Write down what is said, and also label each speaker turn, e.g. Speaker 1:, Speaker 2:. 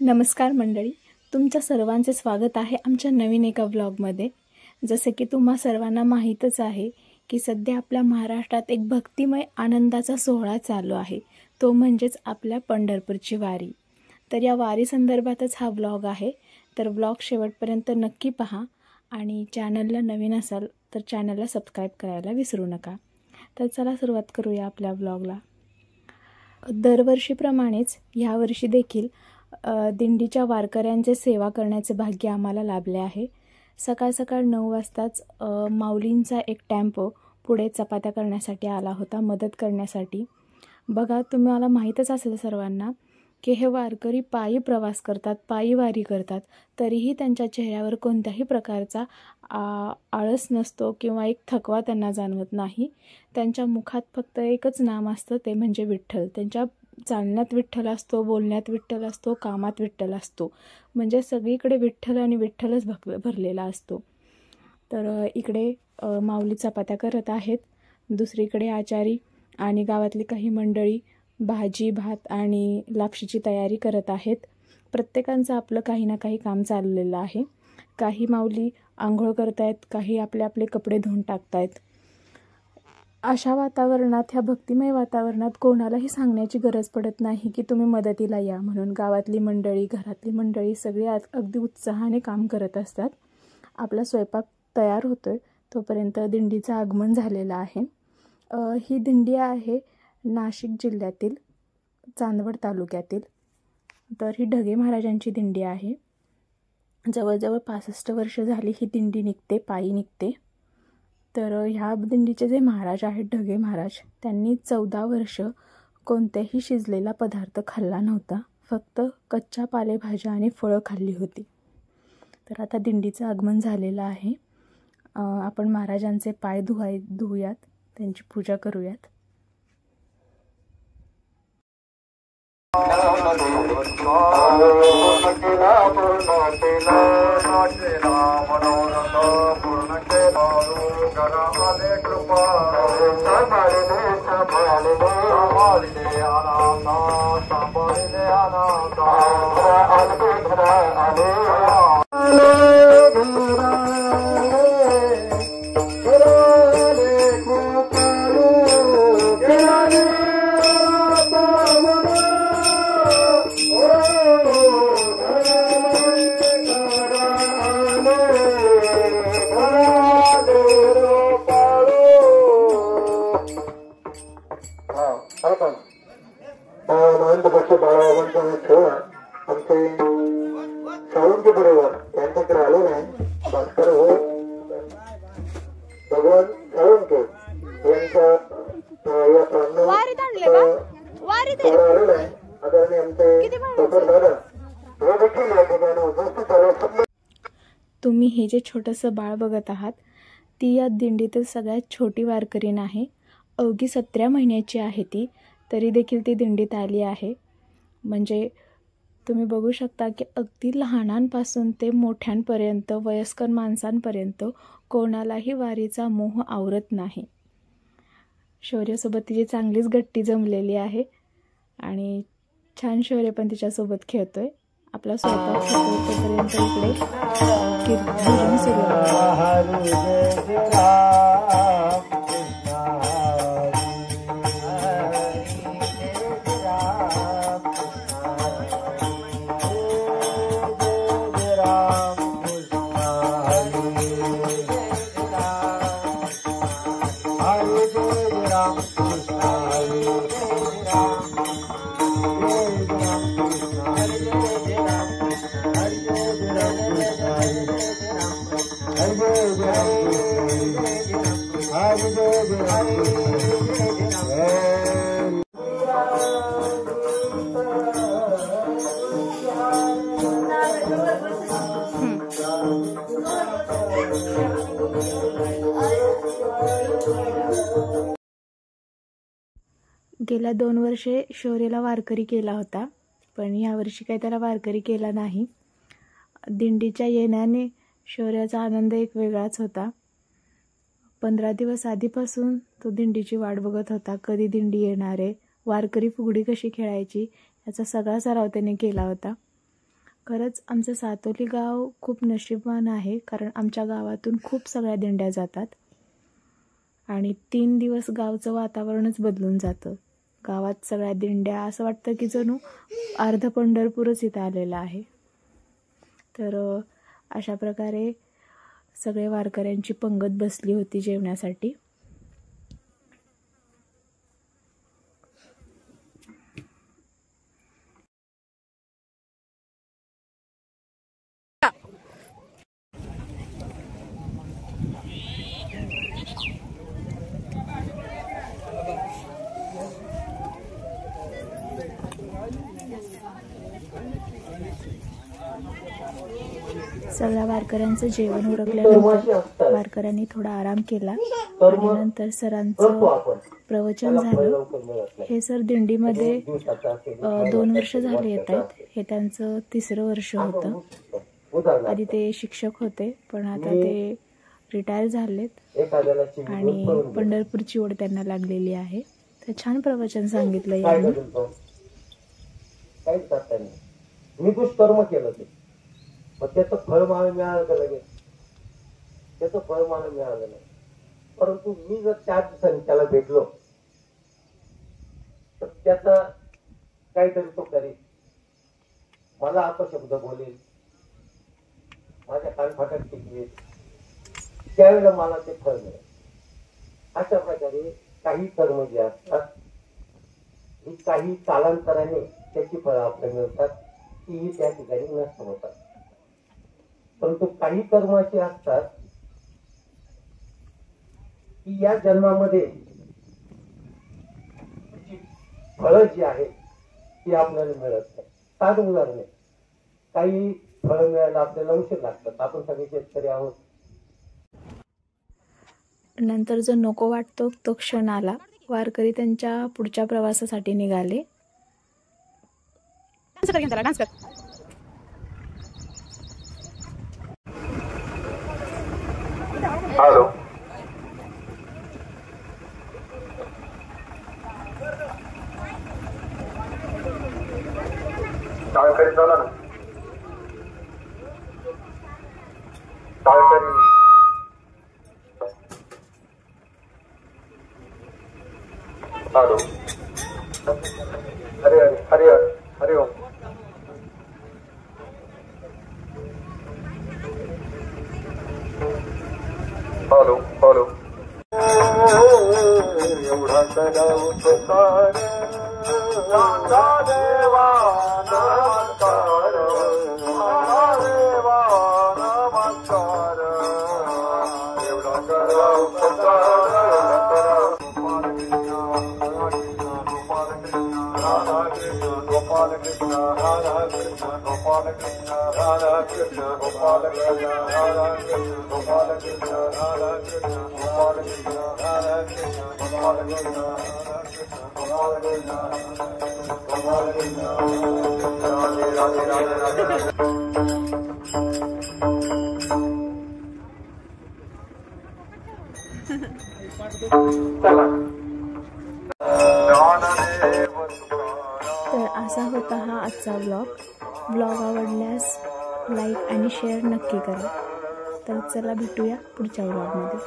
Speaker 1: नमस्कार मंडळी, तुमच्या सर्वांचे स्वागत आहे आमच्या नवीन एका व्लॉगमध्ये। जसे की तुम्हा सर्वांना माहीतच आहे की सध्या आपल्या महाराष्ट्रात एक भक्तिमय आनंदाचा सोहळा चालू आहे, तो म्हणजेच आपल्या पंढरपूरची वारी। तर या वारी संदर्भातच हा व्लॉग आहे, तर व्लॉग शेवटपर्यंत नक्की पहा आणि चॅनलला नवीन असाल तर चॅनलला सबस्क्राईब करायला विसरू नका। तर चला सुरुवात करूया आपल्या व्लॉगला। दरवर्षीप्रमाणेच यावर्षी देखील दिंडीच्या वारकऱ्यांचे सेवा करण्याचे भाग्य आम्हाला लाभले आहे। सकाळ सकाळ 9 वाजताच माऊलींचा एक टेम्पो पुढे चपात्या करण्यासाठी आला होता, मदत करण्यासाठी। बघा, तुम्हाला माहीतच असेल सर्वांना की हे वारकरी पायी प्रवास करतात, पायी वारी करतात, तरीही त्यांच्या चेहऱ्यावर कोणत्याही प्रकारचा आळस नसतो किंवा एक थकवा त्यांना जाणवत नाही। त्यांच्या मुखात फक्त एकच नाम असतं, ते म्हणजे विठ्ठल। त्यांच्या चालण्यात विठ्ठल असतो, बोलण्यात विठ्ठल असतो, कामात विठ्ठल असतो, म्हणजे सगळीकडे विठ्ठल आणि विठ्ठलच भरलेला असतो। तर इकडे माऊली चपात्या करत आहेत, दुसरीकडे आचारी आणि गावातली काही मंडळी भाजी भात आणि लापशीची तयारी करत आहेत। प्रत्येकाचं आपलं काही ना काही काम चाललेलं आहे। काही माऊली आंघोळ करतायत, काही आपले आपले कपडे धुवून टाकतायत। अशा वातावरणात, ह्या भक्तिमय वातावरणात कोणालाही सांगण्याची गरज पडत नाही की तुम्ही मदतीला या म्हणून। गावातली मंडळी, घरातली मंडळी सगळी अगदी उत्साहाने काम करत असतात। आपला स्वयंपाक तयार होतोय तोपर्यंत दिंडीचं आगमन झालेलं आहे। ही दिंडी आहे नाशिक जिल्ह्यातील चांदवड तालुक्यातील। तर ही ढगे महाराजांची दिंडी आहे। जवळजवळ 65 वर्ष झाली ही दिंडी निघते, पायी निघते। तर ह्या दिंडीचे जे महाराज आहेत, ढगे महाराज, त्यांनी 14 वर्ष कोणत्याही शिजलेला पदार्थ खाल्ला नव्हता, फक्त कच्च्या पालेभाज्या आणि फळं खाल्ली होती। तर आता दिंडीचं आगमन झालेलं आहे। आपण महाराजांचे पाय धुवूयात, त्यांची पूजा करूयात। तुम्ही हे जे छोटंसं बाळ बघत आहात, ती या दिंडीतील सगळ्यात छोटी वारकरीण आहे। अवघी 17 महिन्याची आहे ती, तरी देखील ती दिंडीत आली आहे। म्हणजे तुम्ही बघू शकता की अगदी लहानांपासून ते मोठ्यांपर्यंत, वयस्कर माणसांपर्यंत कोणालाही वारीचा मोह आवरत नाही। शौर्यासोबत तिची चांगलीच गट्टी जमलेली आहे आणि छान शौर्य पण तिच्यासोबत खेळतोय। आपला स्वयंपाक संपवतोपर्यंत इकडे कीर्तन सुरू गेल्या 2 वर्षे शौर्याला वारकरी केला होता, पण यावर्षी काही त्याला वारकरी केला नाही। दिंडीच्या येण्याने शौर्याचा आनंद एक वेगळाच होता। 15 दिवस आधीपासून तो दिंडीची वाट बघत होता, कधी दिंडी येणार आहे, वारकरी फुगडी कशी खेळायची याचा सगळा सराव त्याने केला होता। खरंच आमचं सातोली गाव खूप नशीबवान आहे, कारण आमच्या गावातून खूप सगळ्या दिंड्या जातात आणि 3 दिवस गावचं वातावरणच बदलून जातं. गावात सगळ्या दिंड्या, असं वाटतं की जणू अर्ध पंढरपूरच इथं आलेलं आहे. तर अशा प्रकारे सगळे वारकऱ्यांची पंगत बसली होती जेवण्यासाठी. सगळ्या वारकऱ्यांचं जेवण उरकल्यानंतर वारकऱ्यांनी थोडा आराम केला आणि नंतर सरांचं प्रवचन झालं. हे सर दिंडीमध्ये 2 वर्ष झाले येत आहेत. हे त्यांचं 3रं वर्ष होतं. आधी ते शिक्षक होते, पण आता ते रिटायर झालेत आणि पंढरपूरची ओढ त्यांना लागलेली आहे. तर छान प्रवचन सांगितलं यांनी.
Speaker 2: मी दुष्कर्म केलं ते, मग त्याचं फळ मला मिळालं का लगेच? त्याचं फळ मला मिळालं नाही. परंतु मी जर 4 दिवसांनी त्याला भेटलो तर त्याचा काहीतरी तो करेल, मला अपशब्द बोलेल, माझ्या कानफाटात टिकवेल, त्यावेळेला मला ते फळ मिळेल. अशा प्रकारे काही कर्म जे असतात ही काही कालांतराने त्याची फळं आपल्याला मिळतात, तीही त्या ठिकाणी नष्ट होतात. परंतु काही कर्म असे असतात की या जन्मामध्ये फळं जी आहेत ती आपल्याला मिळत नाही. साधं उदाहरण आहे, काही फळं मिळायला आपल्याला उशीर लागतात. आपण सगळे शेतकरी आहोत.
Speaker 1: नंतर जो नको वाटतो तो क्षण आला. वारकरी त्यांच्या पुढच्या प्रवासासाठी निघाले.
Speaker 2: हॅलो, काय करीत आला ना? काय करी? हॅलो, हरे हरे हरे हरे ओम. हॅलो हॅलो, एवढा करा उपकार देवा नमस्कार, देवा नमस्कार, एवढा करा उपकार. Gopal Krishna, Radha Krishna, Gopal Krishna, Radha Krishna, Gopal Krishna, Radha Krishna, Gopal Krishna, Radha Krishna, Gopal Krishna, Radha Krishna, Gopal Krishna, Radha Krishna, Gopal Krishna, Gopal Krishna, Radhe Radhe Radhe Radhe.
Speaker 1: तर असा होता हा आजचा blog आवडल्यास like आणि share नक्की करा. तर चला भेटूया पुढच्या ब्लॉगमध्ये.